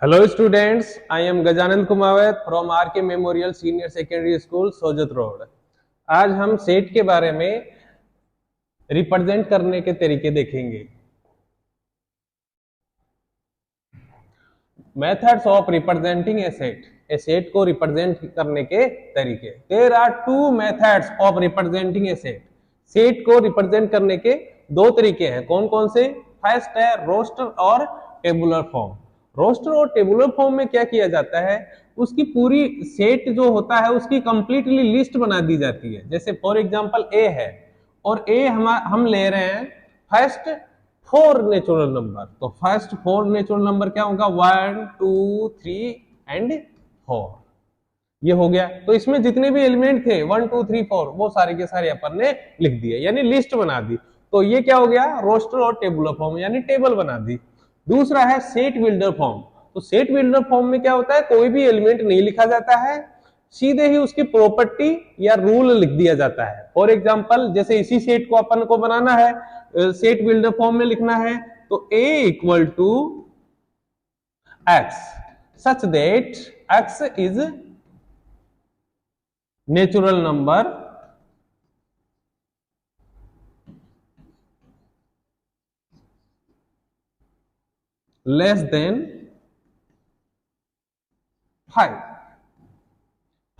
Hello students, I am Gajanand Kumawat from RK Memorial Senior Secondary School, Sojat road. आज हम set के बारे में रिप्रेजेंट करने के तरीके देखेंगे। Methods of representing a set को रिप्रेजेंट करने के तरीके। There are two methods of representing a set. Set को रिप्रेजेंट करने के दो तरीके हैं। कौन कौन से? फर्स्ट है रोस्टर और टेबुलर फॉर्म। रोस्टर और टेबुलर फॉर्म में क्या किया जाता है, उसकी पूरी सेट जो होता है उसकी कंप्लीटली लिस्ट बना दी जाती है। जैसे फॉर एग्जांपल ए है और ए हम ले रहे हैं फर्स्ट 4 नेचुरल नंबर। तो फर्स्ट 4 नेचुरल नंबर क्या होगा? 1 2 3 एंड 4। ये हो गया। तो इसमें जितने भी एलिमेंट थे 1 2 3 4 वो सारे के सारे अपन ने लिख दिए, यानी लिस्ट बना दी। तो ये क्या हो गया? रोस्टर और टेबुलर फॉर्म, यानी टेबल बना दी। दूसरा है सेट बिल्डर फॉर्म। तो सेट बिल्डर फॉर्म में क्या होता है, कोई भी एलिमेंट नहीं लिखा जाता है, सीधे ही उसकी प्रॉपर्टी या रूल लिख दिया जाता है। फॉर एग्जांपल जैसे इसी सेट को अपन को बनाना है, सेट बिल्डर फॉर्म में लिखना है, तो a equal to x such that x is natural number less than 5।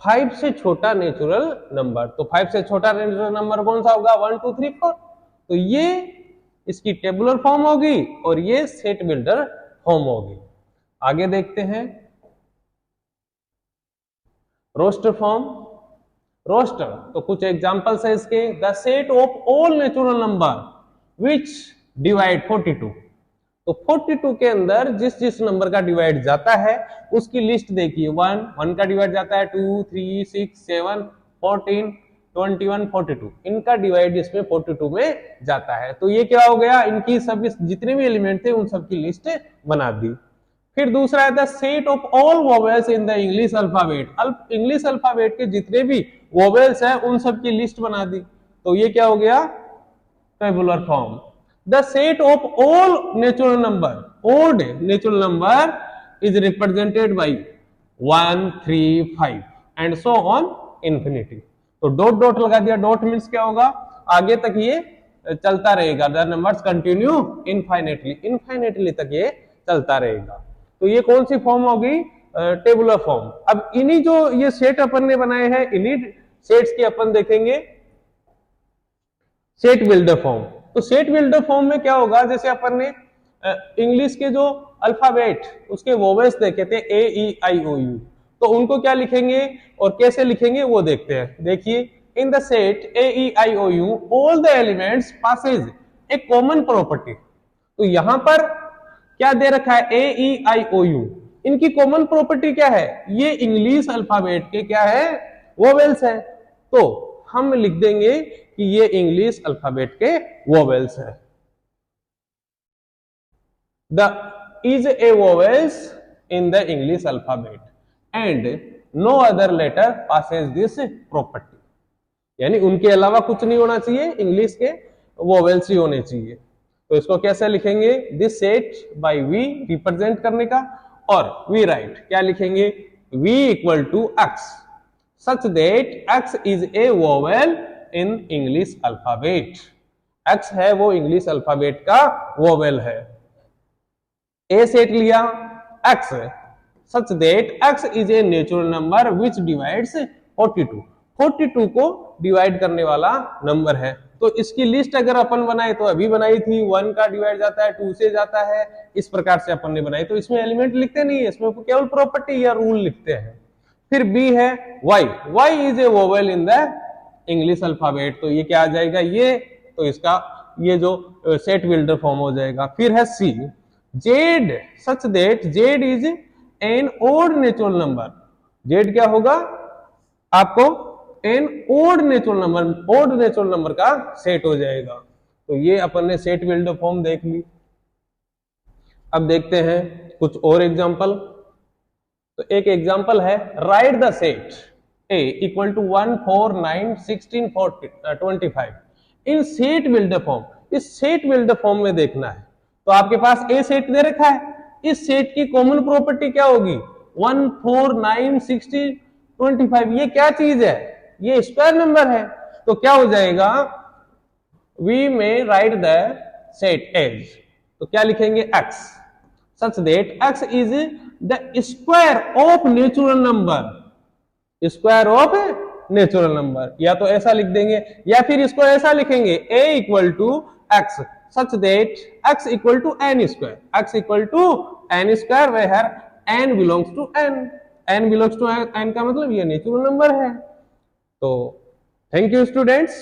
5 से छोटा नेचुरल नंबर। तो 5 से छोटा नेचुरल नंबर कौन सा होगा? 1 2 3 4। तो ये इसकी टेबुलर फॉर्म होगी और ये सेट बिल्डर फॉर्म होगी। आगे देखते हैं रोस्टर फॉर्म। रोस्टर तो कुछ एग्जांपल्स है इसके। The set of all natural number which divide 42। तो 42 के अंदर जिस जिस नंबर का डिवाइड जाता है उसकी लिस्ट देखिए। 1 का डिवाइड जाता है, 2 3 6 7 14 21 42। इनका डिवाइड इसमें 42 में जाता है। तो ये क्या हो गया? इनकी सब जितने भी एलिमेंट थे उन सब की लिस्ट बना दी। फिर दूसरा है the set of all vowels in the English alphabet. English alphabet के जितने भी वोवेल्स हैं उन सब की लिस्ट बना दी। तो ये क्या हो गया? Tabular form. The set of all natural number, odd natural number is represented by 1 3 5 and so on infinity। तो डॉट डॉट लगा दिया। डॉट मीन्स क्या होगा? आगे तक ये चलता रहेगा। The numbers continue infinitely, infinitely तक ये चलता रहेगा। तो ये कौन सी फॉर्म होगी? Tabular form. अब इन्हीं जो ये सेट अपन ने बनाए हैं, इन्हीं सेट्स की अपन देखेंगे सेट बिल्डर फॉर्म। तो सेट बिल्डर फॉर्म में क्या होगा? जैसे अपन ने इंग्लिश के जो अल्फाबेट उसके वोवेल्स देखे थे ए ई आई ओ यू, तो उनको क्या लिखेंगे और कैसे लिखेंगे वो देखते हैं। देखिए, in the set A E I O U all the elements passes a common property. तो यहां पर क्या दे रखा है? A E I O U. इनकी कॉमन प्रॉपर्टी क्या है? ये इंग्लिश अल्फाबेट के क्या है? वोवेल्स है। तो हम लिख देंगे कि ये इंग्लिश अल्फाबेट के वोवेल्स है। The is a vowels in the English alphabet and no other letter passes this property. यानी उनके अलावा कुछ नहीं होना चाहिए, इंग्लिश के वोवेल्स ही होने चाहिए। तो इसको कैसे लिखेंगे? This set by V represent करने का, और वी राइट क्या लिखेंगे? V equal to X such that x is a vowel in English alphabet। x है वो इंग्लिश अल्फाबेट का वोवेल है। a सेट लिया x such that x is a natural number which divides 42। 42 को divide करने वाला नंबर है। तो इसकी लिस्ट अगर अपन बनाए तो अभी बनाई थी, 1 का डिवाइड जाता है, 2 से जाता है, इस प्रकार से अपन ने बनाई। तो इसमें एलिमेंट लिखते नहीं है, इसमें केवल प्रॉपर्टी या रूल लिखते हैं। फिर बी है Y. Y is a vowel in the English alphabet. तो ये क्या आ जाएगा? ये तो इसका ये जो सेट बिल्डर फॉर्म हो जाएगा। फिर है सी Z such that Z is an odd natural number. Z क्या होगा? आपको an odd natural number, odd natural number का सेट हो जाएगा। तो ये अपन ने सेट बिल्डर फॉर्म देख ली। अब देखते हैं कुछ और एग्जांपल। तो एक एग्जांपल है write the set A equal to 1 4 9 16 25 in set builder form. इस सेट बिल्डर फॉर्म में देखना है। तो आपके पास ए सेट दे रखा है, इस सेट की कॉमन प्रॉपर्टी क्या होगी? 1, 4, 9, 60, 25, ये क्या चीज है? ये स्क्वायर नंबर है। तो क्या हो जाएगा? वी में राइट द सेट एज, तो क्या लिखेंगे? x, such that x is the square of natural number, square of natural number. या तो ऐसा लिख देंगे या फिर इसको ऐसा लिखेंगे a equal to x such that x equal to n square, x equal to n square where n belongs to n, n belongs to n का मतलब ये नेचुरल नंबर है। तो थैंक यू स्टूडेंट्स।